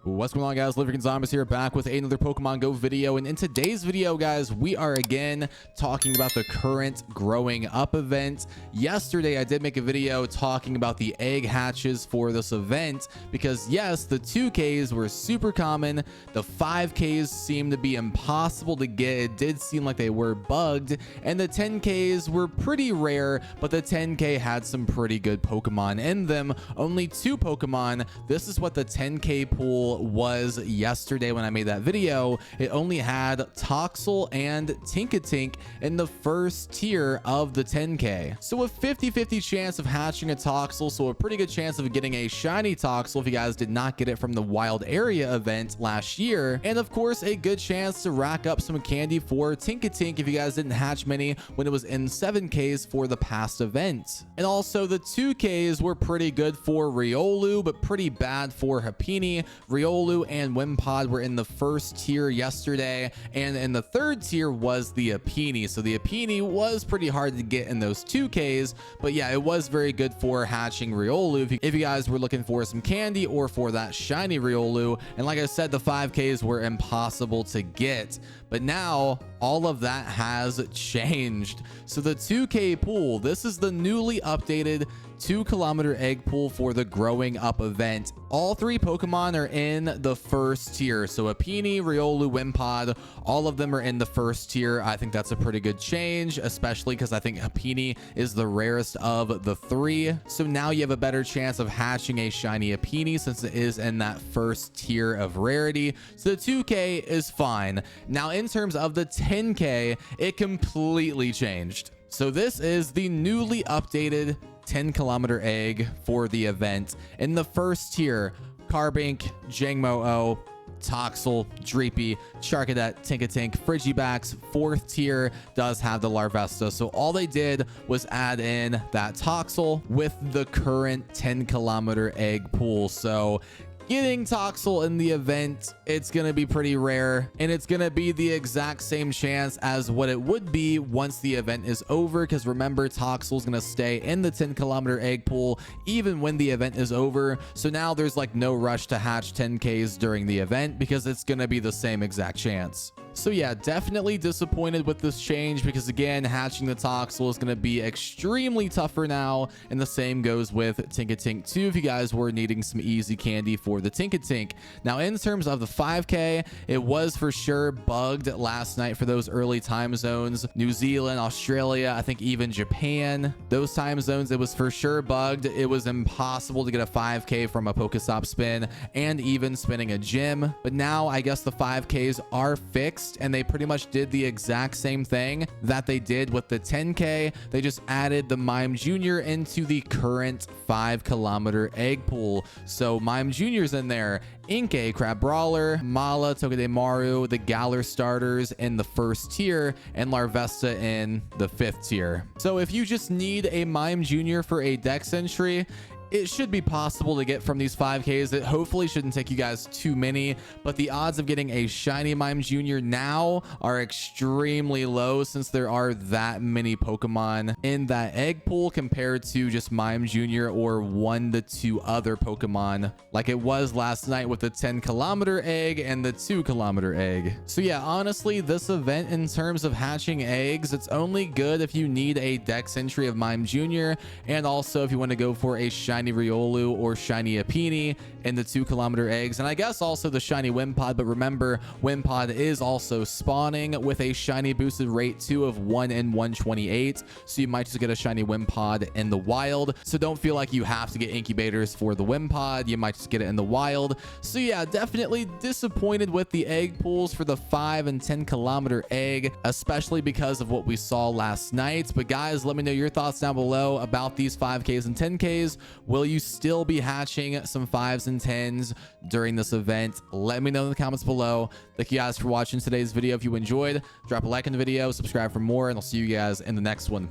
What's going on, guys? Liver Zombies here, back with another Pokemon Go video. And in today's video, guys, we are again talking about the current growing up event. Yesterday I did make a video talking about the egg hatches for this event because yes, the 2Ks were super common. The 5Ks seemed to be impossible to get. It did seem like they were bugged, and the 10Ks were pretty rare, but the 10K had some pretty good Pokemon in them. Only 2 Pokemon. This is what the 10K pool was yesterday when I made that video. It only had Toxel and Tinkatink in the first tier of the 10K. So a 50-50 chance of hatching a Toxel, so a pretty good chance of getting a shiny Toxel if you guys did not get it from the wild area event last year. And of course, a good chance to rack up some candy for Tinkatink if you guys didn't hatch many when it was in 7Ks for the past event. And also the 2Ks were pretty good for Riolu, but pretty bad for Happiny. Riolu and Wimpod were in the first tier yesterday, and in the third tier was the Happiny. So the Happiny was pretty hard to get in those 2Ks, but yeah, it was very good for hatching Riolu if you guys were looking for some candy or for that shiny Riolu. And like I said, the 5Ks were impossible to get, but now all of that has changed. So the 2K pool, this is the newly updated 2-kilometer egg pool for the growing up event. All 3 Pokemon are in the first tier. So Happiny, Riolu, Wimpod, all of them are in the first tier. I think that's a pretty good change, especially because I think Happiny is the rarest of the 3. So now you have a better chance of hatching a shiny Happiny since it is in that first tier of rarity. So the 2K is fine. Now in terms of the 10K, it completely changed. So this is the newly updated 10-kilometer egg for the event. In the first tier, Carbink, Jangmo-O, Toxel, Dreepy, Charcadet, Tinkatink, Frigibax. 4th tier does have the Larvesta. So all they did was add in that Toxel with the current 10-kilometer egg pool. So getting Toxel in the event, it's going to be pretty rare, and it's going to be the exact same chance as what it would be once the event is over, because remember, Toxel is going to stay in the 10-kilometer egg pool even when the event is over. So now there's like no rush to hatch 10Ks during the event because it's going to be the same exact chance. So yeah, definitely disappointed with this change because again, hatching the Toxel is going to be extremely tougher now, and the same goes with Tinkatink too if you guys were needing some easy candy for the Tinkatink. Now in terms of the 5K, it was for sure bugged last night for those early time zones. New Zealand, Australia, I think even Japan, those time zones, it was for sure bugged. It was impossible to get a 5K from a Pokestop spin and even spinning a gym. But now I guess the 5Ks are fixed, and they pretty much did the exact same thing that they did with the 10K. They just added the Mime Jr. into the current 5-kilometer egg pool. So Mime Jr.'s in there, Inkay, Crab Brawler, Mala, Togedemaru, the Galar starters in the first tier, and Larvesta in the 5th tier. So if you just need a Mime Jr. for a Dex entry, it should be possible to get from these 5Ks. It hopefully shouldn't take you guys too many, but the odds of getting a shiny Mime Jr. now are extremely low since there are that many Pokemon in that egg pool compared to just Mime Jr. or 1 to 2 other Pokemon like it was last night with the 10-kilometer egg and the 2-kilometer egg. So yeah, honestly, this event in terms of hatching eggs, it's only good if you need a Dex entry of Mime Jr. and also if you want to go for a shiny Riolu or shiny Happiny in the 2-kilometer eggs, and I guess also the shiny Wimpod. But remember, Wimpod is also spawning with a shiny boosted rate 2 of 1 in 128, so you might just get a shiny Wimpod in the wild. So don't feel like you have to get incubators for the Wimpod, you might just get it in the wild. So yeah, definitely disappointed with the egg pools for the 5 and 10-kilometer egg, especially because of what we saw last night. But guys, let me know your thoughts down below about these 5Ks and 10Ks. Will you still be hatching some 5s and 10s during this event? Let me know in the comments below. Thank you guys for watching today's video. If you enjoyed, drop a like on the video, subscribe for more, and I'll see you guys in the next one.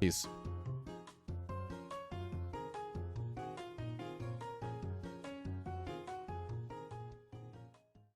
Peace.